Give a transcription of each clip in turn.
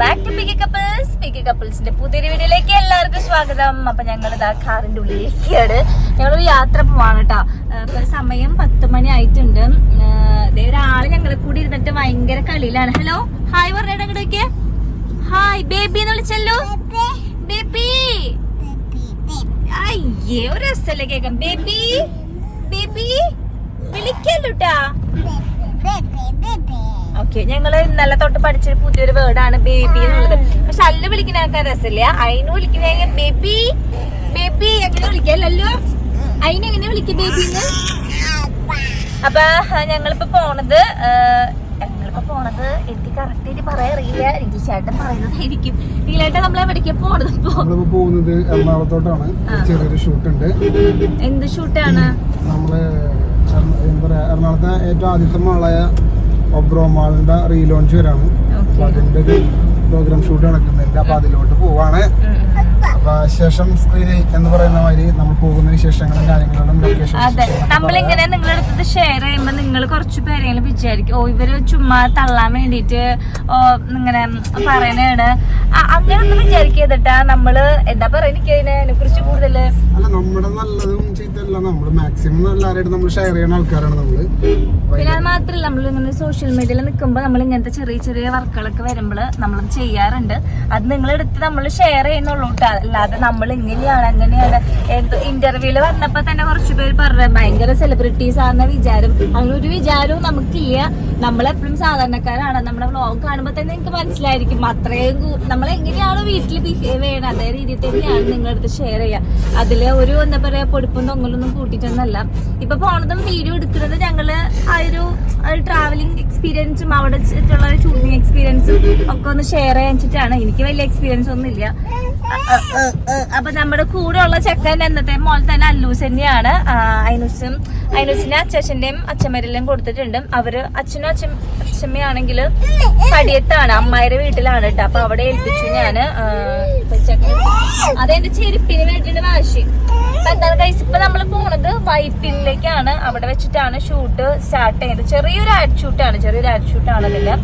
Back to picky കപ്പിൾസിന്റെ പുതിയൊരു വീഡിയോയിലേക്ക് എല്ലാവർക്കും സ്വാഗതം. അപ്പൊ ഞങ്ങൾ ഇതാ കാറിന്റെ ഉള്ളിലേക്കാണ്. ഞങ്ങളൊരു യാത്ര പോവാണ് കേട്ടോ. ഇപ്പൊ സമയം 10 മണി ആയിട്ടുണ്ട്. ഒരാള് ഞങ്ങളെ കൂടി ഇരുന്നിട്ട് ഭയങ്കര കളിയിലാണ്. ഹലോ ഹായ് പറഞ്ഞിട്ട് അങ്ങോട്ടേക്ക് ഹായ് ബേബി എന്ന് വിളിച്ചല്ലോ. ബേബി അയ്യേ ഒരു രസല്ലേ കേക്കാം. Baby baby വിളിക്കല്ലോട്ടാ. ഓക്കെ, ഞങ്ങള് ഇന്നലെ തൊട്ട് പഠിച്ചൊരു പുതിയൊരു വേർഡാണ് ബേബി എന്നുള്ളത്. പക്ഷെ അല്ല വിളിക്കുന്ന ആൾക്കാർ രസമില്ല. അതിന് വിളിക്കുന്ന ബേബി ബേബി എങ്ങനെ വിളിക്കല്ലോ. അതിനെങ്ങനെ വിളിക്കും ബേബിന്ന്. അപ്പൊ ഞങ്ങളിപ്പോ പോണത് എനിക്ക് കറക്റ്റ് ആയിട്ട് പറയാൻ അറിയില്ല. ചേട്ടൻ പറയുന്നതായിരിക്കും. നീലേട്ടൻ നമ്മളെ എവിടേക്കാ പോണത്? പോകുന്നത് എറണാകുളത്തോട്ടാണ്. ചെറിയൊരു ഷൂട്ട് ഉണ്ട്. എന്ത് ഷൂട്ടാണ്? നമ്മള് എന്താ പറയാ, എറണാകുളത്തെ ഏറ്റവും ആദ്യത്തെ മാളായ ഒബ്രോ മാളിന്റെ റീലോഞ്ച് വരാണ്. അപ്പൊ അതിന്റെ ഒരു പ്രോഗ്രാം ഷൂട്ട് നടക്കുന്നുണ്ട്. അപ്പൊ അതിലോട്ട് പോവാണ്. അപ്പൊ ശേഷം സ്ക്രീനിൽ എന്ന് പറയുന്ന മാതിരി നമ്മൾ പോകുന്ന വിശേഷങ്ങളും കാര്യങ്ങളും ലൊക്കേഷൻ. അതെ, നമ്മളിങ്ങനെ നിങ്ങളുടെ അടുത്ത് ഷെയർ ചെയ്യുമ്പോ നിങ്ങൾ കുറച്ച് പേരെങ്കിലും വിചാരിക്കും ഓ ഇവര് ചുമ്മാ തള്ളാൻ വേണ്ടിട്ട് ഇങ്ങനെ പറയണാണ്. അങ്ങനെ ഒന്നും വിചാരിക്കട്ടാ. നമ്മള് എന്താ പറയാ, എനിക്ക് അതിനെ കുറിച്ച് കൂടുതല് അല്ല, നമ്മുടെ നല്ലതും ചെയ്തല്ല, നമ്മള് മാക്സിമം എല്ലാവരായിട്ട് നമ്മൾ ഷെയർ ചെയ്യുന്ന ആൾക്കാരാണ് നമ്മള്. പിന്നെ അത് മാത്രല്ല, നമ്മൾ ഇങ്ങനെ സോഷ്യൽ മീഡിയയിൽ നിൽക്കുമ്പോ നമ്മൾ ഇങ്ങനത്തെ ചെറിയ ചെറിയ വർക്കുകളൊക്കെ വരുമ്പോൾ നമ്മളത് ചെയ്യാറുണ്ട്. അത് നിങ്ങളെടുത്ത് നമ്മൾ ഷെയർ ചെയ്യുന്നുള്ളൂ കേട്ടോ. അല്ലാതെ നമ്മൾ ഇങ്ങനെയാണ് അങ്ങനെയാണ്. ഇന്റർവ്യൂല് വന്നപ്പോ തന്നെ കുറച്ചു പേര് പറഞ്ഞു ഭയങ്കര സെലിബ്രിറ്റീസ് ആണെന്ന വിചാരം. അങ്ങനെ ഒരു വിചാരവും നമുക്കില്ല. നമ്മളെപ്പോഴും സാധാരണക്കാരാണ്. നമ്മുടെ വ്ളോഗ് കാണുമ്പോൾ തന്നെ നിങ്ങൾക്ക് മനസ്സിലായിരിക്കും. അത്രയും നമ്മൾ എങ്ങനെയാണോ വീട്ടിൽ ബിഹേവ് ചെയ്യണം അതേ രീതിയിൽ തന്നെയാണ് നിങ്ങളടുത്ത് ഷെയർ ചെയ്യുക. അതില് ഒരു എന്താ പറയാ പൊടിപ്പും തൊങ്ങലൊന്നും കൂട്ടിയിട്ടൊന്നല്ല. ഇപ്പൊ പോണതും വീഡിയോ എടുക്കുന്നത് ഞങ്ങള് ആ ഒരു ട്രാവലിംഗ് എക്സ്പീരിയൻസും അവിടെ വെച്ചിട്ടുള്ള ഷൂട്ടിംഗ് എക്സ്പീരിയൻസും ഒക്കെ ഒന്ന് ഷെയർ ചെയ്യാൻ വെച്ചിട്ടാണ്. എനിക്ക് വലിയ എക്സ്പീരിയൻസ് ഒന്നും ഇല്ല. അപ്പൊ നമ്മുടെ കൂടെ ഉള്ള ചെക്കൻ എന്നത്തെ മോൾ തന്നെ അല്ലൂസ് തന്നെയാണ്. അയനൂസിന് അച്ഛന്റെയും അച്ഛന്മാരെല്ലാം കൊടുത്തിട്ടുണ്ട്. അവര് അച്ഛനും അച്ഛമ്മയാണെങ്കിൽ പടിയത്താണ്, അമ്മായിരെ വീട്ടിലാണ് കേട്ടോ. അപ്പൊ അവിടെ ഏൽപ്പിച്ചു ഞാന്. അതെന്റെ ചെരുപ്പിന് വേണ്ടിയിട്ട് വാശി. അപ്പൊ എന്താണ് കൈസ്, ഇപ്പൊ നമ്മള് പോണത് വൈപ്പിനിലേക്കാണ്. അവിടെ വെച്ചിട്ടാണ് ഷൂട്ട് സ്റ്റാർട്ട് ചെയ്യുന്നത്. ചെറിയൊരു ആഡ് ഷൂട്ടാണ് അതില്.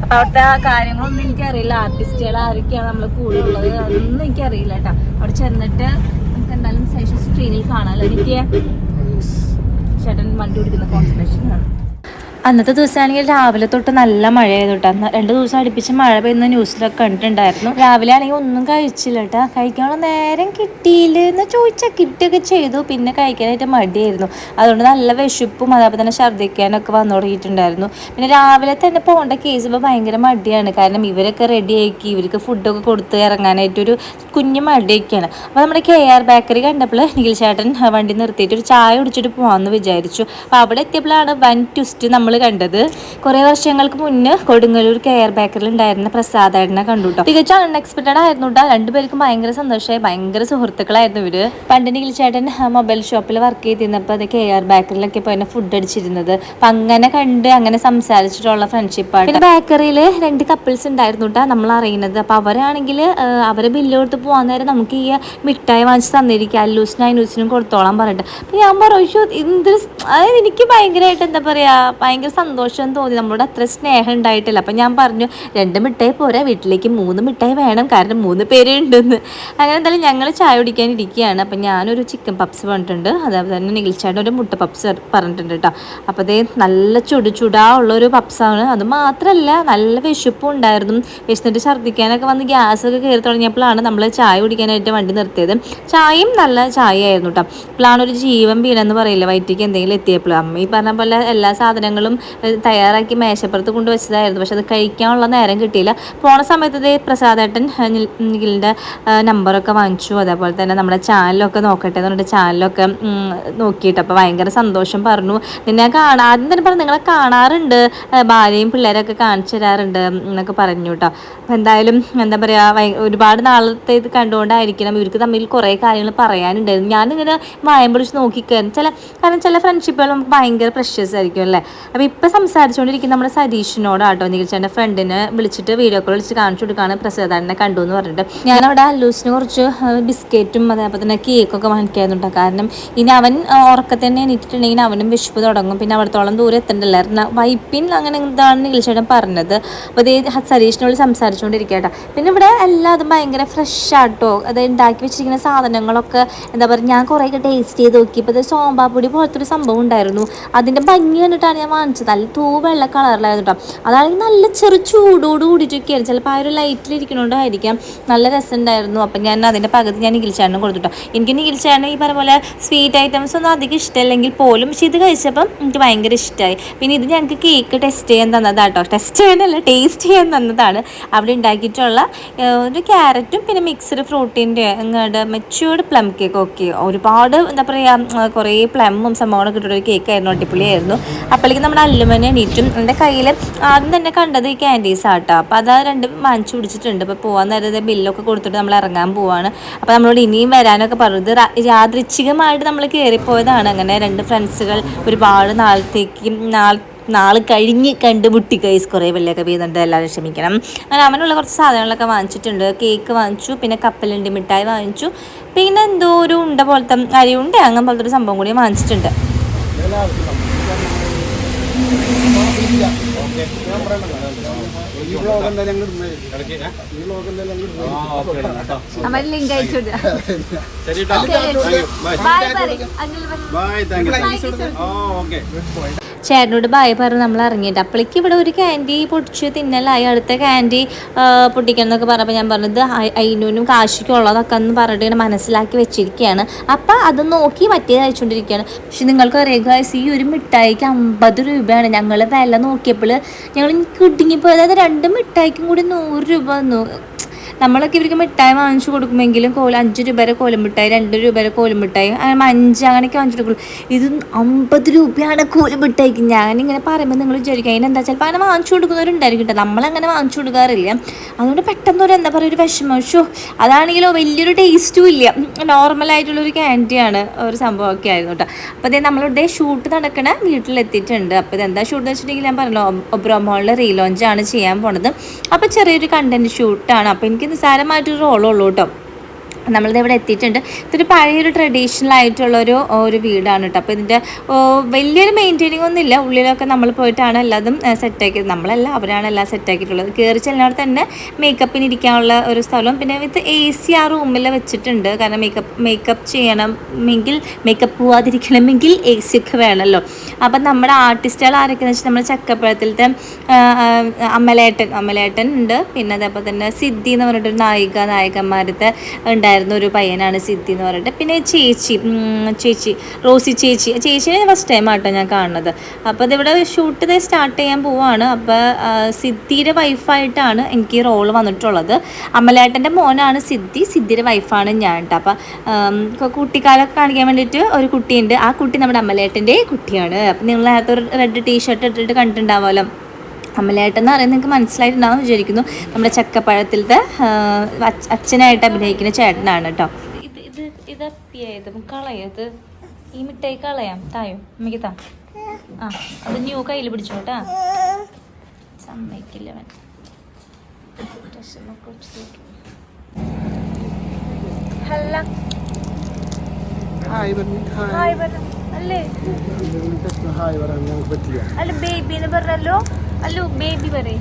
അപ്പൊ അവിടുത്തെ കാര്യങ്ങളൊന്നും എനിക്കറിയില്ല. ആർട്ടിസ്റ്റുകൾ ആരൊക്കെയാണ് നമ്മള് കൂടെ ഉള്ളത് അതൊന്നും എനിക്കറിയില്ല കേട്ടോ. അവിടെ ചെന്നിട്ട് നമുക്ക് എന്തായാലും ശേഷം സ്ക്രീനിൽ കാണാമല്ലോ. എനിക്ക് ചേട്ടൻ വണ്ടി ഓടിക്കുന്ന കോൺസെൻട്രേഷൻ ആണ്. അന്നത്തെ ദിവസമാണെങ്കിൽ രാവിലെ തൊട്ട് നല്ല മഴയായിരുന്നു കേട്ടോ. 2 ദിവസം അടുപ്പിച്ച് മഴ പെയ്യുന്ന ന്യൂസിലൊക്കെ കണ്ടിട്ടുണ്ടായിരുന്നു. രാവിലെ ആണെങ്കിൽ ഒന്നും കഴിച്ചില്ല കേട്ടോ. കഴിക്കാനുള്ള നേരം കിട്ടിയില്ല എന്ന് ചോദിച്ചാൽ കിട്ടുകയൊക്കെ ചെയ്തു. പിന്നെ കഴിക്കാനായിട്ട് മടിയായിരുന്നു. അതുകൊണ്ട് നല്ല വിശപ്പും അതേപോലെ തന്നെ ഛർദ്ദിക്കാനൊക്കെ വന്നു തുടങ്ങിയിട്ടുണ്ടായിരുന്നു. പിന്നെ രാവിലെ തന്നെ പോകേണ്ട കേസ് ഇപ്പോൾ ഭയങ്കര മടിയാണ്. കാരണം ഇവരൊക്കെ റെഡി ആക്കി ഇവർക്ക് ഫുഡൊക്കെ കൊടുത്ത് ഇറങ്ങാനായിട്ടൊരു കുഞ്ഞു മടിയൊക്കെയാണ്. അപ്പോൾ നമ്മുടെ KR ബേക്കറി കണ്ടപ്പോൾ നിഖിൽ ചേട്ടൻ വണ്ടി നിർത്തിയിട്ട് ഒരു ചായ കുടിച്ചിട്ട് പോകാമെന്ന് വിചാരിച്ചു. അപ്പോൾ അവിടെ എത്തിയപ്പോഴാണ് വൻ ട്വിസ്റ്റ് നമ്മൾ കണ്ടത്. കുറെ വർഷങ്ങൾക്ക് മുന്നേ കൊടുങ്ങല്ലൂർ KR ബേക്കറിൽ ഉണ്ടായിരുന്ന പ്രസാദേട്ടനെ കണ്ടുട്ടോ. തികച്ചും അൺഎക്സ്പെക്ടഡ് ആയിരുന്നു കേട്ടോ. രണ്ടുപേർക്കും ഭയങ്കര സന്തോഷമായി. ഭയങ്കര സുഹൃത്തുക്കളായിരുന്നു ഇവര്. പണ്ട് നിഖിൽ ചേട്ടൻ മൊബൈൽ ഷോപ്പിൽ വർക്ക് ചെയ്തിരുന്നപ്പോൾ അത് KR ബേക്കറിലൊക്കെ പോയി ഫുഡ് അടിച്ചിരുന്നത്. അപ്പൊ അങ്ങനെ കണ്ട് അങ്ങനെ സംസാരിച്ചിട്ടുള്ള ഫ്രണ്ട്ഷിപ്പാണ്. പിന്നെ ബേക്കറിയിൽ 2 കപ്പിൾസ് ഉണ്ടായിരുന്നു കേട്ടോ നമ്മൾ അറിയുന്നത്. അപ്പൊ അവരാണെങ്കിൽ അവരെ ബില്ല് കൊടുത്ത് പോകാൻ നേരം നമുക്ക് ഈ മിഠായി വാങ്ങിച്ച് തന്നിരിക്കുക. അല്ലൂസിനും കൊടുത്തോളാൻ പറഞ്ഞിട്ട്. അപ്പൊ ഞാൻ പറഞ്ഞു എന്തൊരു, അതായത് എനിക്ക് ഭയങ്കരമായിട്ട് എന്താ പറയാ ഭയങ്കര സന്തോഷം തോന്നി. നമ്മളോട് അത്ര സ്നേഹം ഉണ്ടായിട്ടില്ല. അപ്പം ഞാൻ പറഞ്ഞു 2 മിഠായി പോരാ, വീട്ടിലേക്ക് 3 മിഠായി വേണം, കാരണം 3 പേരുണ്ടെന്ന്. അങ്ങനെ എന്തായാലും ഞങ്ങൾ ചായ കുടിക്കാൻ ഇരിക്കുകയാണ്. അപ്പം ഞാനൊരു ചിക്കൻ പപ്സ് പറഞ്ഞിട്ടുണ്ട്. അതേപോലെ തന്നെ നിഖിൽ ചേട്ടൻ ഒരു മുട്ട പപ്സ് പറഞ്ഞിട്ടുണ്ട് കേട്ടോ. അപ്പോൾ അതേ നല്ല ചുടാ ഉള്ളൊരു പപ്സാണ്. അത് മാത്രമല്ല നല്ല വിശപ്പും ഉണ്ടായിരുന്നു. വിശന്നിട്ട് ഛർദ്ദിക്കാനൊക്കെ വന്ന് ഗ്യാസൊക്കെ കയറി തുടങ്ങിയപ്പോഴാണ് നമ്മൾ ചായ കുടിക്കാനായിട്ട് വണ്ടി നിർത്തിയത്. ചായയും നല്ല ചായയായിരുന്നു കേട്ടോ. അപ്പോഴാണ് ഒരു ജീവൻ വീണെന്ന് പറയില്ല വയറ്റിക്ക് എന്തെങ്കിലും എത്തിയപ്പോൾ. അമ്മ ഈ പറഞ്ഞ പോലെ എല്ലാ സാധനങ്ങളും തയ്യാറാക്കി മേശപ്പുറത്ത് കൊണ്ടുവച്ചതായിരുന്നു. പക്ഷെ അത് കഴിക്കാനുള്ള നേരം കിട്ടിയില്ല. പോണ സമയത്ത് പ്രസാദേട്ടൻ നിഖിലിൻ്റെ നമ്പറൊക്കെ വാങ്ങിച്ചു. അതേപോലെ തന്നെ നമ്മുടെ ചാനലൊക്കെ നോക്കട്ടെ എന്ന് പറഞ്ഞിട്ട് ചാനലൊക്കെ നോക്കിയിട്ട് അപ്പോൾ ഭയങ്കര സന്തോഷം പറഞ്ഞു. നിന്നെ ആദ്യം തന്നെ പറഞ്ഞു നിങ്ങളെ കാണാറുണ്ട്, ഭാര്യയും പിള്ളേരൊക്കെ കാണിച്ചു തരാറുണ്ട് എന്നൊക്കെ പറഞ്ഞു കേട്ടോ. അപ്പോൾ എന്തായാലും എന്താ പറയുക ഒരുപാട് നാളത്തെ ഇത് കണ്ടുകൊണ്ടായിരിക്കണം ഇവർക്ക് തമ്മിൽ കുറേ കാര്യങ്ങൾ പറയാനുണ്ടായിരുന്നു. ഞാനിങ്ങനെ വായം പിടിച്ച് നോക്കിക്കയറും കാരണം ചില ഫ്രണ്ട്ഷിപ്പുകൾ നമുക്ക് ഭയങ്കര പ്രഷ്യസ് ആയിരിക്കും അല്ലേ. അപ്പോൾ അപ്പോൾ ഇപ്പോൾ സംസാരിച്ചുകൊണ്ടിരിക്കുന്ന നമ്മുടെ സതീഷിനോടാട്ടോ നിഖിൽച്ചേട്ടൻ്റെ ഫ്രണ്ടിനെ വിളിച്ചിട്ട് വീഡിയോ കോൾ വിളിച്ച് കാണിച്ചു കൊടുക്കുകയാണ് പ്രസാദാനെ കണ്ടു എന്ന് പറഞ്ഞിട്ട്. ഞാനവിടെ അല്ലൂസിന് കുറച്ച് ബിസ്ക്കറ്റും അതേപോലെ തന്നെ കേക്കൊക്കെ വാങ്ങിക്കാറുണ്ട്. കാരണം ഇനി അവൻ ഉറക്കത്തിൽ തന്നെ എണീറ്റിട്ടുണ്ടെങ്കിൽ അവനും വിശപ്പ് തുടങ്ങും. പിന്നെ അവിടത്തോളം ദൂരം എത്തണ്ടല്ലായിരുന്നു. വൈപ്പിൻ അങ്ങനെ എന്താണ് നിഖിൽച്ചേട്ടൻ പറഞ്ഞത്. അപ്പോൾ അതേ സതീഷിനോട് സംസാരിച്ചുകൊണ്ടിരിക്കട്ടോ. പിന്നെ ഇവിടെ എല്ലാതും ഭയങ്കര ഫ്രഷ് ആട്ടോ. അത് ഉണ്ടാക്കി വെച്ചിരിക്കുന്ന സാധനങ്ങളൊക്കെ എന്താ പറയുക, ഞാൻ കുറേയൊക്കെ ടേസ്റ്റ് ചെയ്ത് നോക്കി. ഇപ്പോൾ ഇത് സോമ്പാപ്പൊടി പോലത്തെ ഒരു സംഭവം ഉണ്ടായിരുന്നു. അതിൻ്റെ ഭംഗി കണ്ടിട്ടാണ് ഞാൻ വാങ്ങിച്ചത്. നല്ല വെള്ള കളറിലായിരുന്നു കേട്ടോ. അതാണെങ്കിൽ നല്ല ചെറു ചൂടോട് കൂടിയിട്ടൊക്കെയായിരുന്നു. ചിലപ്പോൾ ആ ഒരു ലൈറ്റിലിരിക്കണോണ്ടായിരിക്കാം നല്ല രസമുണ്ടായിരുന്നു. അപ്പം ഞാൻ അതിൻ്റെ പകുതി ഞാൻ നിഖിൽച്ചേട്ടനും കൊടുത്തിട്ടോ. എനിക്ക് നിഖിൽച്ചേട്ടൻ ഈ പറഞ്ഞ പോലെ സ്വീറ്റ് ഐറ്റംസ് ഒന്നും അധികം ഇഷ്ടമല്ലെങ്കിൽ പോലും പക്ഷേ ഇത് കഴിച്ചപ്പം എനിക്ക് ഭയങ്കര ഇഷ്ടമായി. പിന്നെ ഇത് ഞങ്ങൾക്ക് കേക്ക് ടെസ്റ്റ് ചെയ്യാൻ തന്നതാട്ടോ. ടെസ്റ്റ് ചെയ്യാനല്ല, ടേസ്റ്റ് ചെയ്യാൻ തന്നതാണ്. അവിടെ ഉണ്ടാക്കിയിട്ടുള്ള ഒരു ക്യാരറ്റും പിന്നെ മിക്സ്ഡ് ഫ്രൂട്ടിൻ്റെ ഇങ്ങോട്ട് മെച്യൂർഡ് പ്ലം കേക്ക്. ഓക്കെ, ഒരുപാട് എന്താ പറയുക കുറേ പ്ലമ്മും സംഭവങ്ങളൊക്കെ ഇട്ടിട്ടൊരു കേക്കായിരുന്നു. അടിപൊളിയായിരുന്നു. അപ്പോഴേക്കും നമ്മുടെ അല്ലുമനെ എണീറ്റും. എൻ്റെ കയ്യിൽ ആദ്യം തന്നെ കണ്ടത് ഈ ക്യാൻഡീസ് ആട്ടോ. അപ്പോൾ അത് രണ്ടും വാങ്ങിച്ചു പിടിച്ചിട്ടുണ്ട്. അപ്പോൾ പോകാൻ നേരത്തെ ബില്ലൊക്കെ കൊടുത്തിട്ട് നമ്മൾ ഇറങ്ങാൻ പോവാണ്. അപ്പോൾ നമ്മളോട് ഇനിയും വരാനൊക്കെ പറഞ്ഞത് യാദൃച്ഛികമായിട്ട് നമ്മൾ കയറിപ്പോയതാണ്. അങ്ങനെ 2 ഫ്രണ്ട്സുകൾ ഒരുപാട് നാൾ കഴിഞ്ഞ് കണ്ടുമുട്ടി കൈസ്. കുറേ വെള്ളയൊക്കെ പെയ്യുന്നുണ്ട്, എല്ലാവരും ക്ഷമിക്കണം. അങ്ങനെ അവനുള്ള കുറച്ച് സാധനങ്ങളൊക്കെ വാങ്ങിച്ചിട്ടുണ്ട്. കേക്ക് വാങ്ങിച്ചു, പിന്നെ കപ്പലണ്ടി മിഠായി വാങ്ങിച്ചു, പിന്നെ എന്തോ ഒരു ഉണ്ട പോലത്തെ അരിയുണ്ട അങ്ങനെ പോലത്തെ ഒരു സംഭവം കൂടി വാങ്ങിച്ചിട്ടുണ്ട്. ലിങ്ക് അയച്ചു. ചേട്ടനോട് ബായ് പറഞ്ഞ് നമ്മൾ ഇറങ്ങിയിട്ട് അപ്പോഴേക്ക് ഇവിടെ ഒരു ക്യാൻഡി പൊട്ടിച്ച് തിന്നലായി. അടുത്ത ക്യാൻഡി പൊട്ടിക്കണം എന്നൊക്കെ പറഞ്ഞപ്പോൾ ഞാൻ പറഞ്ഞത് അയിനൂനും കാശിക്കും ഉള്ളതൊക്കെ എന്ന് പറഞ്ഞിട്ട് ഇങ്ങനെ മനസ്സിലാക്കി വെച്ചിരിക്കുകയാണ്. അപ്പം അത് നോക്കി മറ്റേത് അയച്ചുകൊണ്ടിരിക്കുകയാണ്. പക്ഷെ നിങ്ങൾക്ക് അറിയുക, ഈ ഒരു മിഠായിക്ക് 50 രൂപയാണ്. ഞങ്ങൾ വില നോക്കിയപ്പോൾ ഞങ്ങൾ കുടുങ്ങിപ്പോയി. അതായത് 2 മിഠായിക്കും കൂടി 100 രൂപ വന്നു. നമ്മളൊക്കെ ഇവർക്ക് മിഠായി വാങ്ങിച്ചു കൊടുക്കുമെങ്കിലും 5 രൂപയുടെ കോലുമിഠായി, 2 രൂപയുടെ കോലുമിഠായി, അങ്ങനെ 5 അങ്ങനെയൊക്കെ വാങ്ങിച്ചു കൊടുക്കുള്ളൂ. ഇത് 50 രൂപയാണ് കോലുമിഠായിക്ക്. ഞാനിങ്ങനെ പറയുമ്പോൾ നിങ്ങൾ വിചാരിക്കും അതിനെന്താ, ചിലപ്പോൾ അങ്ങനെ വാങ്ങിച്ചു കൊടുക്കുന്നവരുണ്ടായിരിക്കും കേട്ടോ. നമ്മളങ്ങനെ വാങ്ങിച്ചു കൊടുക്കാറില്ല. അതുകൊണ്ട് പെട്ടെന്ന് എന്താ പറയുക, ഒരു വിഷമം. അതാണെങ്കിലോ വലിയൊരു ടേസ്റ്റും ഇല്ല. നോർമലായിട്ടുള്ളൊരു ക്യാൻഡിയാണ്, ഒരു സംഭവമൊക്കെ ആയിരുന്നു കേട്ടോ. അപ്പോൾ അതേ നമ്മളിവിടെ ഷൂട്ട് നടക്കണ വീട്ടിലെത്തിയിട്ടുണ്ട്. അപ്പോൾ ഇതെന്താ ഷൂട്ട് എന്ന് വെച്ചിട്ടുണ്ടെങ്കിൽ ഞാൻ പറഞ്ഞല്ലോ, ഒബ്രോ മോളിൽ റീലോഞ്ചാണ് ചെയ്യാൻ പോണത്. അപ്പോൾ ചെറിയൊരു കണ്ടന്റ് ഷൂട്ടാണ്. അപ്പോൾ എനിക്ക് നിസ്സാരമായിട്ടൊരു റോളുള്ളൂ കേട്ടോ. നമ്മളിത് ഇവിടെ എത്തിയിട്ടുണ്ട്. ഇതൊരു പഴയൊരു ട്രഡീഷണൽ ആയിട്ടുള്ളൊരു വീടാണ് കേട്ടോ. അപ്പോൾ ഇതിൻ്റെ വലിയൊരു മെയിൻറ്റെയിനിങ് ഒന്നുമില്ല. ഉള്ളിലൊക്കെ നമ്മൾ പോയിട്ടാണ് എല്ലാതും സെറ്റാക്കിയത്. നമ്മളല്ല, അവരാണ് എല്ലാം സെറ്റാക്കിയിട്ടുള്ളത്. കയറി ചെല്ലുന്നവിടെ തന്നെ മേക്കപ്പിന് ഇരിക്കാനുള്ള ഒരു സ്ഥലവും പിന്നെ വിത്ത് AC ആ റൂമിൽ വെച്ചിട്ടുണ്ട്. കാരണം മേക്കപ്പ് ചെയ്യണമെങ്കിൽ, മേക്കപ്പ് പോവാതിരിക്കണമെങ്കിൽ AC ഒക്കെ വേണമല്ലോ. അപ്പം നമ്മുടെ ആർട്ടിസ്റ്റുകൾ ആരൊക്കെയെന്ന് വെച്ചാൽ നമ്മുടെ ചക്കപ്പഴത്തിലത്തെ അമലേട്ടൻ ഉണ്ട്. പിന്നെ അതേപോലെ തന്നെ സിദ്ധി എന്ന് പറഞ്ഞിട്ടൊരു നായികന്മാരത്തെ ഉണ്ടായിരുന്നു ഒരു പയ്യനാണ് സിദ്ധി എന്ന് പറഞ്ഞിട്ട്. പിന്നെ ചേച്ചി റോസി ചേച്ചിനെ ഫസ്റ്റ് ടൈം ആട്ടോ ഞാൻ കാണുന്നത്. അപ്പോൾ ഇതിവിടെ ഷൂട്ട് സ്റ്റാർട്ട് ചെയ്യാൻ പോവാണ്. അപ്പോൾ സിദ്ധിയുടെ വൈഫായിട്ടാണ് എനിക്ക് ഈ റോള് വന്നിട്ടുള്ളത്. അമലേട്ടൻ്റെ മോനാണ് സിദ്ധിയുടെ വൈഫാണ് ഞാൻ കേട്ടോ. അപ്പോൾ കുട്ടിക്കാലൊക്കെ കാണിക്കാൻ വേണ്ടിയിട്ട് ഒരു കുട്ടിയുണ്ട്. ആ കുട്ടി നമ്മുടെ അമലേട്ടൻ്റെ കുട്ടിയാണ്. അപ്പം നിങ്ങൾ നേരത്തെ ഒരു റെഡ് ടീഷർട്ട് ഇട്ടിട്ട് കണ്ടിട്ടുണ്ടാവുമല്ലോ. അമലേട്ടൻ എന്ന് പറയുന്നത് നിങ്ങൾക്ക് മനസ്സിലായിട്ടുണ്ടാവും വിചാരിക്കുന്നു. നമ്മുടെ ചക്കപ്പഴത്തിലത്തെ അച്ഛനായിട്ട് അഭിനയിക്കുന്ന ചേട്ടനാണ് കേട്ടോ. ഇത് കളയത് ഈ മിഠായി കളയാം. തായോ അമ്മയ്ക്ക് താ. അത് ന്യൂ കയ്യിൽ പിടിച്ചോട്ടാ. സമ്മതിക്കില്ല അവൻ. അല്ല ബേബി എന്ന് പറഞ്ഞല്ലോ. അല്ലോ ബേബി പറയേ.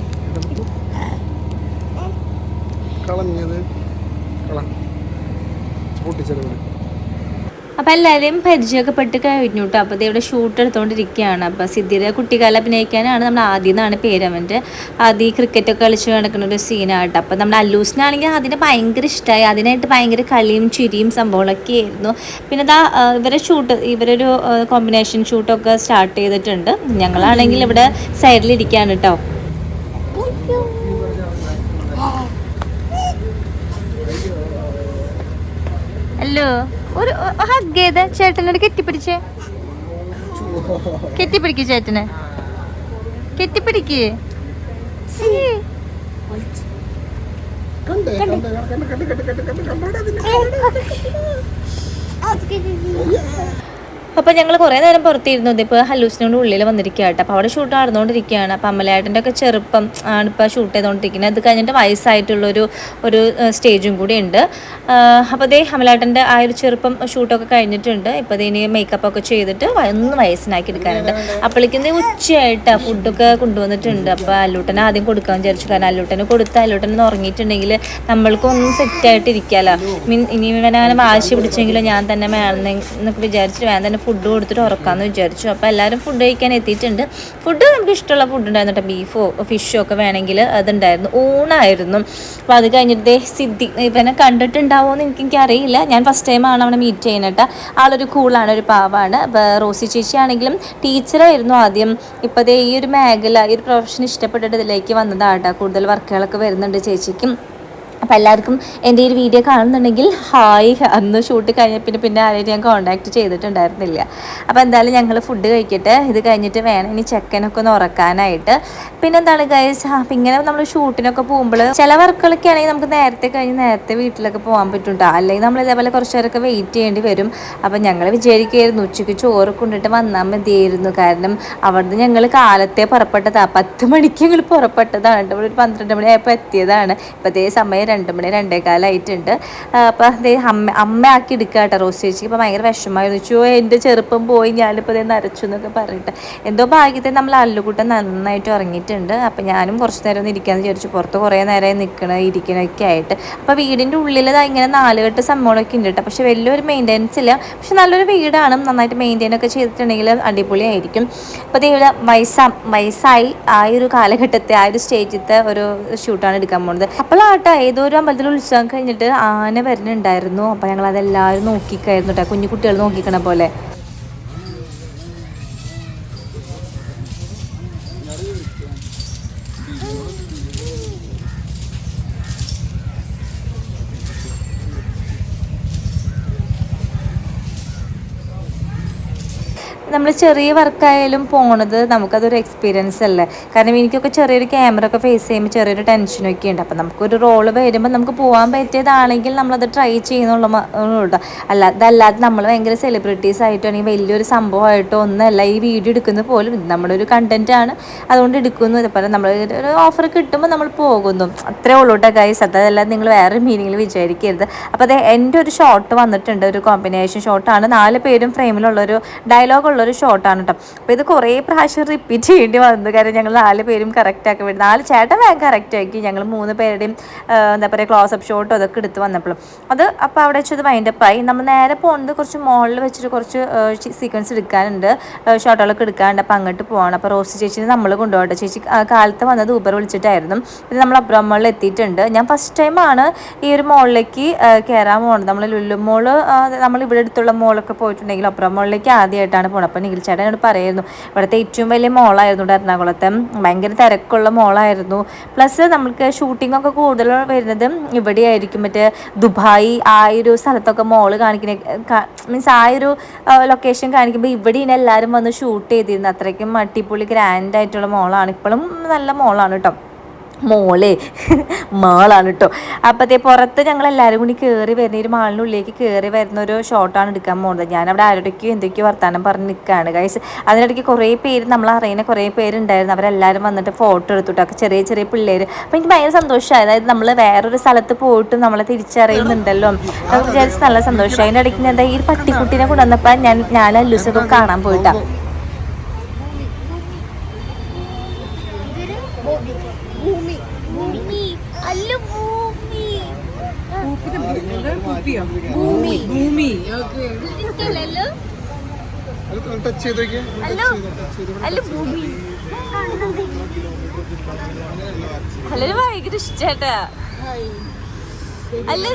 അപ്പം എല്ലാവരെയും പരിചയമൊക്കെ പെട്ട് കഴിഞ്ഞു കേട്ടോ. അപ്പോൾ ഇത് ഇവിടെ ഷൂട്ട് എടുത്തുകൊണ്ടിരിക്കുകയാണ്. അപ്പോൾ സിദ്ധിയുടെ കുട്ടിക്കാലം അഭിനയിക്കാനാണ് നമ്മുടെ ആദ്യം എന്നാണ് പേര്. അവൻ്റെ ആദ്യം ക്രിക്കറ്റൊക്കെ കളിച്ച് നടക്കുന്ന ഒരു സീനായിട്ട്. അപ്പോൾ നമ്മുടെ അല്ലൂസിനാണെങ്കിൽ അതിനെ ഭയങ്കര ഇഷ്ടമായി. അതിനായിട്ട് ഭയങ്കര കളിയും ചിരിയും സംഭവങ്ങളൊക്കെ ആയിരുന്നു. പിന്നെ ഇവരൊരു കോമ്പിനേഷൻ ഷൂട്ടൊക്കെ സ്റ്റാർട്ട് ചെയ്തിട്ടുണ്ട്. ഞങ്ങളാണെങ്കിൽ ഇവിടെ സൈഡിലിരിക്കുകയാണ് കേട്ടോ. ഹലോ, ഒരു ഹഗ് ചെയ്ത് ചേട്ടനോട് കെട്ടിപ്പിടിക്ക് ചേട്ടന്. കെട്ടിപ്പിടിക്ക്. അപ്പോൾ ഞങ്ങൾ കുറേ നേരം പുറത്തിരുന്നു. ഇപ്പോൾ ഹല്ലൂസിനോട് ഉള്ളിൽ വന്നിരിക്കുക കേട്ടോ. അപ്പോൾ അവിടെ ഷൂട്ട് നടന്നുകൊണ്ടിരിക്കുകയാണ്. അപ്പോൾ അമലേട്ടൻ്റെ ഒക്കെ ചെറുപ്പം ആണ് ഇപ്പോൾ ഷൂട്ട് ചെയ്തുകൊണ്ടിരിക്കുന്നത്. അത് കഴിഞ്ഞിട്ട് വയസ്സായിട്ടുള്ളൊരു സ്റ്റേജും കൂടി ഉണ്ട്. അപ്പോൾ അതേ അമലേട്ടൻ്റെ ആ ഒരു ചെറുപ്പം ഷൂട്ടൊക്കെ കഴിഞ്ഞിട്ടുണ്ട്. ഇപ്പോൾ ഇനി മേക്കപ്പ് ഒക്കെ ചെയ്തിട്ട് 1 വയസ്സിനാക്കി എടുക്കാനുണ്ട്. അപ്പോഴേക്കും ഉച്ചയായിട്ട് ഫുഡൊക്കെ കൊണ്ടുവന്നിട്ടുണ്ട്. അപ്പോൾ അല്ലൂട്ടനെ ആദ്യം കൊടുക്കാൻ വിചാരിച്ചു. കാരണം അല്ലൂട്ടന് കൊടുത്ത് അല്ലൂട്ടനെ ഉറങ്ങിയിട്ടുണ്ടെങ്കിൽ നമ്മൾക്കൊന്നും സെറ്റായിട്ടിരിക്കാമല്ലോ. ഇനി അങ്ങനെ വാശി പിടിച്ചെങ്കിലും ഞാൻ തന്നെ വേണമെന്നൊക്കെ വിചാരിച്ചിട്ട് വേണം തന്നെ ഫുഡ് കൊടുത്തിട്ട് ഉറക്കാമെന്ന് വിചാരിച്ചു. അപ്പോൾ എല്ലാവരും ഫുഡ് കഴിക്കാൻ എത്തിയിട്ടുണ്ട്. ഫുഡ് നമുക്ക് ഇഷ്ടമുള്ള ഫുഡ് ഉണ്ടായിരുന്നു കേട്ടോ. ബീഫോ ഫിഷോ ഒക്കെ വേണമെങ്കിൽ അതുണ്ടായിരുന്നു. ഊണായിരുന്നു. അപ്പോൾ അത് കഴിഞ്ഞിട്ട് സിദ്ധി ഇവനെ കണ്ടിട്ടുണ്ടാവുമോ എന്ന് എനിക്കറിയില്ല. ഞാൻ ഫസ്റ്റ് ടൈമാണ് അവനെ മീറ്റ് ചെയ്യുന്നത് കേട്ടോ. ആളൊരു കൂളാണ്, ഒരു പാവാണ്. അപ്പോൾ റോസി ചേച്ചി ആണെങ്കിലും ടീച്ചറായിരുന്നു ആദ്യം. ഇപ്പോൾ ഈ ഒരു മേഖല, ഈ ഒരു പ്രൊഫഷൻ ഇഷ്ടപ്പെട്ടിട്ട് ഇതിലേക്ക് വന്നതാട്ടോ. കൂടുതൽ വർക്കുകളൊക്കെ വരുന്നുണ്ട് ചേച്ചിക്കും. അപ്പോൾ എല്ലാവർക്കും എൻ്റെ ഈ ഒരു വീഡിയോ കാണുന്നുണ്ടെങ്കിൽ ഹായ്. അന്ന് ഷൂട്ട് കഴിഞ്ഞ പിന്നെ ആരെയും ഞാൻ കോൺടാക്റ്റ് ചെയ്തിട്ടുണ്ടായിരുന്നില്ല. അപ്പോൾ എന്തായാലും ഞങ്ങൾ ഫുഡ് കഴിക്കട്ടെ. ഇത് കഴിഞ്ഞിട്ട് വേണം ഇനി ചെക്കനൊക്കെ ഒന്ന് ഉറക്കാനായിട്ട്. പിന്നെ എന്താണ് ഗൈസ്, അപ്പം ഇങ്ങനെ നമ്മൾ ഷൂട്ടിനൊക്കെ പോകുമ്പോൾ ചില വർക്കുകളൊക്കെ ആണെങ്കിൽ നമുക്ക് നേരത്തെ കഴിഞ്ഞ് നേരത്തെ വീട്ടിലൊക്കെ പോകാൻ പറ്റും. അല്ലെങ്കിൽ നമ്മൾ ഇതേപോലെ കുറച്ച് നേരമൊക്കെ വെയിറ്റ് ചെയ്യേണ്ടി വരും. അപ്പം ഞങ്ങൾ വിചാരിക്കുകയായിരുന്നു ഉച്ചയ്ക്ക് ചോറ് കൊണ്ടിട്ട് വന്നാൽ മതിയായിരുന്നു. കാരണം അവിടുന്ന് ഞങ്ങൾ കാലത്തെ പുറപ്പെട്ടതാണ്. 10 മണിക്ക് ഞങ്ങൾ പുറപ്പെട്ടതാണ്. ഇവിടെ ഒരു 12 മണിയായപ്പോൾ എത്തിയതാണ്. ഇപ്പോഴത്തെ സമയം 2 മണി 2:15 അപ്പോൾ അതേ അമ്മ ആക്കി എടുക്കുക കേട്ടോ റോസ് ചേച്ചിക്ക്. ഇപ്പോൾ ഭയങ്കര വിഷമമായിരുന്നു. വെച്ചു എൻ്റെ ചെറുപ്പം പോയി, ഞാനിപ്പോൾ ഇതേ നരച്ചു എന്നൊക്കെ പറഞ്ഞിട്ട്. എന്തോ ഭാഗ്യത്തിൽ നമ്മൾ അല്ലുകൂട്ടം നന്നായിട്ട് ഉറങ്ങിയിട്ടുണ്ട്. അപ്പോൾ ഞാനും കുറച്ച് നേരം ഒന്ന് ഇരിക്കാമെന്ന് വിചാരിച്ചു. പുറത്ത് കുറേ നേരമായി ഇരിക്കണമൊക്കെ ആയിട്ട്. അപ്പോൾ വീടിൻ്റെ ഉള്ളിൽ ഇങ്ങനെ 4 കെട്ട് സംഭവങ്ങളൊക്കെ ഉണ്ട് കേട്ടോ. പക്ഷേ വലിയൊരു മെയിൻ്റെനൻസ് ഇല്ല. പക്ഷെ നല്ലൊരു വീടാണ്. നന്നായിട്ട് മെയിൻറ്റെയിൻ ഒക്കെ ചെയ്തിട്ടുണ്ടെങ്കിൽ അടിപൊളിയായിരിക്കും. അപ്പോൾ ഇവിടെ വയസ്സായി ആ ഒരു കാലഘട്ടത്തെ ആ ഒരു സ്റ്റേജിലത്തെ ഒരു ഷൂട്ടാണ് എടുക്കാൻ പോകുന്നത്. അപ്പോഴാട്ടോ ഏതോ ഒരു അമ്പലത്തിൽ ഉത്സവം കഴിഞ്ഞിട്ട് ആന വരുന്നുണ്ടായിരുന്നു. അപ്പോൾ ഞങ്ങൾ അതെല്ലാവരും നോക്കിക്കായിരുന്നു കേട്ടോ. കുഞ്ഞു കുട്ടികൾ നോക്കിക്കണ പോലെ. നമ്മൾ ചെറിയ വർക്കായാലും പോണത് നമുക്കതൊരു എക്സ്പീരിയൻസ് അല്ലേ. കാരണം എനിക്കൊക്കെ ചെറിയൊരു ക്യാമറ ഒക്കെ ഫേസ് ചെയ്യുമ്പോൾ ചെറിയൊരു ടെൻഷനൊക്കെ ഉണ്ട്. അപ്പോൾ നമുക്കൊരു റോള് വരുമ്പോൾ നമുക്ക് പോകാൻ പറ്റിയതാണെങ്കിൽ നമ്മളത് ട്രൈ ചെയ്യുന്നുള്ള കേട്ടോ. അതല്ലാതെ നമ്മൾ ഭയങ്കര സെലിബ്രിറ്റീസ് ആയിട്ടോ അല്ലെങ്കിൽ വലിയൊരു സംഭവമായിട്ടോ ഒന്നല്ല ഈ വീഡിയോ എടുക്കുന്നത് പോലും. നമ്മുടെ ഒരു കണ്ടൻറ്റാണ്, അതുകൊണ്ട് എടുക്കുന്നു. അതുപോലെ നമ്മൾ ഒരു ഓഫർ കിട്ടുമ്പോൾ നമ്മൾ പോകുന്നു, അത്രേ ഉള്ളൂ കേട്ടോ ഗൈസ്. അതല്ലാതെ നിങ്ങൾ വേറെ മീനിങ്ങിൽ വിചാരിക്കരുത്. അപ്പോൾ അത് എൻ്റെ ഒരു ഷോട്ട് വന്നിട്ടുണ്ട്, ഒരു കോമ്പിനേഷൻ ഷോട്ടാണ്. 4 പേരും ഫ്രെയിമിലുള്ളൊരു ഡയലോഗുള്ള ഒരു ഷോട്ടാണ് കേട്ടോ. അപ്പോൾ ഇത് കുറേ പ്രാവശ്യം റിപ്പീറ്റ് ചെയ്യേണ്ടി വന്നു. കാരണം ഞങ്ങൾ 4 പേരും കറക്റ്റാക്കി വേണ്ടി 4 ചേട്ടൻ വേഗം കറക്റ്റാക്കി. ഞങ്ങൾ 3 പേരുടെയും എന്താ പറയുക ക്ലോസപ്പ് ഷോട്ടോ അതൊക്കെ എടുത്ത് വന്നപ്പോഴും അപ്പോൾ അവിടെ വെച്ചത് വൈൻഡപ്പായി. നമ്മൾ നേരെ പോകുന്നത് കുറച്ച് മുകളിൽ വെച്ചിട്ട് കുറച്ച് സീക്വൻസ് എടുക്കാനുണ്ട്, ഷോട്ടുകളൊക്കെ എടുക്കാനുണ്ട്. അപ്പോൾ അങ്ങോട്ട് പോകണം. അപ്പോൾ റോസ് ചേച്ചിനെ നമ്മൾ കൊണ്ടുപോകട്ടെ. ചേച്ചി കാലത്ത് വന്നത് ഊബർ വിളിച്ചിട്ടായിരുന്നു. ഇത് നമ്മൾ അബ്രാം മോളിൽ എത്തിയിട്ടുണ്ട്. ഞാൻ ഫസ്റ്റ് ടൈമാണ് ഈ ഒരു മോളിലേക്ക് കയറാൻ പോകുന്നത്. നമ്മൾ ലുലു മോള് നമ്മൾ ഇവിടെ അടുത്തുള്ള മോളൊക്കെ പോയിട്ടുണ്ടെങ്കിൽ അബ്രാം മോളിലേക്ക് ആദ്യമായിട്ടാണ് പോകുന്നത്. അപ്പോൾ നിഖിൽ ചേട്ടൻ എന്നോട് പറയായിരുന്നു ഇവിടുത്തെ ഏറ്റവും വലിയ മോളായിരുന്നു എറണാകുളത്തെ. ഭയങ്കര തിരക്കുള്ള മോളായിരുന്നു. പ്ലസ് നമുക്ക് ഷൂട്ടിംഗ് ഒക്കെ കൂടുതൽ വരുന്നത് ഇവിടെ ആയിരിക്കും. മറ്റേ ദുബായ് ആ ഒരു സ്ഥലത്തൊക്കെ മോള് കാണിക്കുന്ന മീൻസ് ആ ഒരു ലൊക്കേഷൻ കാണിക്കുമ്പോൾ ഇവിടെയാണ് എല്ലാവരും വന്ന് ഷൂട്ട് ചെയ്തിരുന്നത്. അത്രയ്ക്കും അടിപൊളി ഗ്രാൻഡ് ആയിട്ടുള്ള മോളാണ്. ഇപ്പോഴും നല്ല മോളാണ് കേട്ടോ. മാളാണ് കേട്ടോ. അപ്പോഴത്തെ പുറത്ത് ഞങ്ങൾ എല്ലാവരും കൂടി കയറി വരുന്ന ഒരു മാളിനുള്ളിലേക്ക് കയറി വരുന്ന ഒരു ഷോട്ടാണ് എടുക്കാൻ പോകുന്നത്. ഞാനവിടെ ആരുടെയൊക്കെയോ എന്തൊക്കെയോ വർത്താനം പറഞ്ഞ് നിൽക്കുകയാണ് ഗൈസ്. അതിനിടയ്ക്ക് കുറേ പേര് നമ്മൾ അറിയുന്ന കുറേ പേരുണ്ടായിരുന്നു. അവരെല്ലാവരും വന്നിട്ട് ഫോട്ടോ എടുത്തിട്ടൊക്കെ ചെറിയ ചെറിയ പിള്ളേർ. അപ്പോൾ എനിക്ക് ഭയങ്കര സന്തോഷമായി. അതായത് നമ്മൾ വേറൊരു സ്ഥലത്ത് പോയിട്ട് നമ്മളെ തിരിച്ചറിയുന്നുണ്ടല്ലോ, അത് വിചാരിച്ച് നല്ല സന്തോഷമായി. അതിൻ്റെ ഇടയ്ക്ക് എന്താ ഈ പട്ടിക്കുട്ടീനെ കൊണ്ടുവന്നപ്പോൾ ഞാൻ അല്ലൂസൊക്കെ കാണാൻ പോയിട്ടാ. അല്ലൊരു ഭയങ്കര ഇഷ്ടാട്ടാ. അല്ല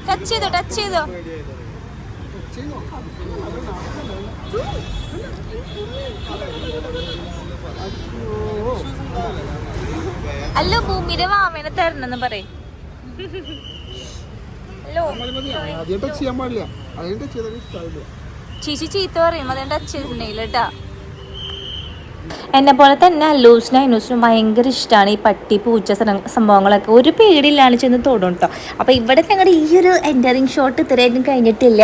ടച്ച് ചെയ്തോ അല്ല ഭൂമിയുടെ വാമേനെ തരണെന്ന് പറയും. ചേച്ചി ചീത്ത പറയും അതുകൊണ്ട് ടച്ച് ചെയ്തിട്ടുണ്ടെങ്കിൽ കേട്ടാ. എന്നെ പോലെ തന്നെ അല്ലൂസിനും അനൂസിനും ഭയങ്കര ഇഷ്ടമാണ് ഈ പട്ടി പൂച്ച സംഭവങ്ങളൊക്കെ. ഒരു പേടിയിലാണ് ചെന്ന് തൊടും കേട്ടോ. അപ്പോൾ ഇവിടെ ഞങ്ങളുടെ ഈ ഒരു എൻറ്ററിങ് ഷോട്ട് ഇത്രയായിട്ടും കഴിഞ്ഞിട്ടില്ല,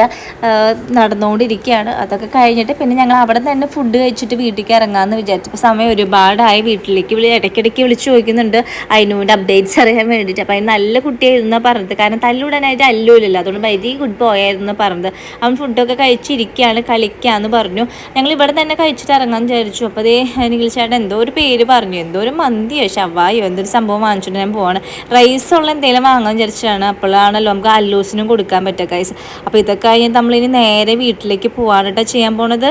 നടന്നുകൊണ്ടിരിക്കുകയാണ്. അതൊക്കെ കഴിഞ്ഞിട്ട് പിന്നെ ഞങ്ങൾ അവിടെ തന്നെ ഫുഡ് കഴിച്ചിട്ട് വീട്ടിലേക്ക് ഇറങ്ങാമെന്ന് വിചാരിച്ചപ്പോൾ സമയം ഒരുപാടായി. വീട്ടിലേക്ക് ഇടയ്ക്കിടയ്ക്ക് വിളിച്ച് ചോദിക്കുന്നുണ്ട് അയിനുവിൻ്റെ അപ്ഡേറ്റ്സ് അറിയാൻ വേണ്ടിയിട്ട്. അപ്പോൾ അതിന് നല്ല കുട്ടിയായിരുന്നു പറഞ്ഞത്, കാരണം തല്ലുടനായിട്ട് അല്ലൂലല്ലോ, അതുകൊണ്ട് വെരി ഗുഡ് ബോയ് ആയിരുന്നു പറഞ്ഞത്. അവൻ ഫുഡൊക്കെ കഴിച്ചിരിക്കുകയാണ്, കളിക്കാമെന്ന് പറഞ്ഞു. ഞങ്ങൾ ഇവിടെ തന്നെ കഴിച്ചിട്ട് ഇറങ്ങാമെന്ന് വിചാരിച്ചു. അപ്പോൾ അതേ നിഖിൽ ചേട്ടൻ എന്തോ ഒരു പേര് പറഞ്ഞു, എന്തോ ഒരു മന്തിയോ ഷവായോ എന്തൊരു സംഭവം വാങ്ങിച്ചിട്ട് ഞാൻ പോവാണ്. റൈസുള്ള എന്തെങ്കിലും വാങ്ങാൻ വിചാരിച്ചാണ്. അപ്പോഴാണല്ലോ നമുക്ക് അല്ലൂസിനും കൊടുക്കാൻ പറ്റുക ഗൈസ്. അപ്പോൾ ഇതൊക്കെ കഴിഞ്ഞ് നമ്മളിനി നേരെ വീട്ടിലേക്ക് പോകാനായിട്ടാണ് ചെയ്യാൻ പോണത്.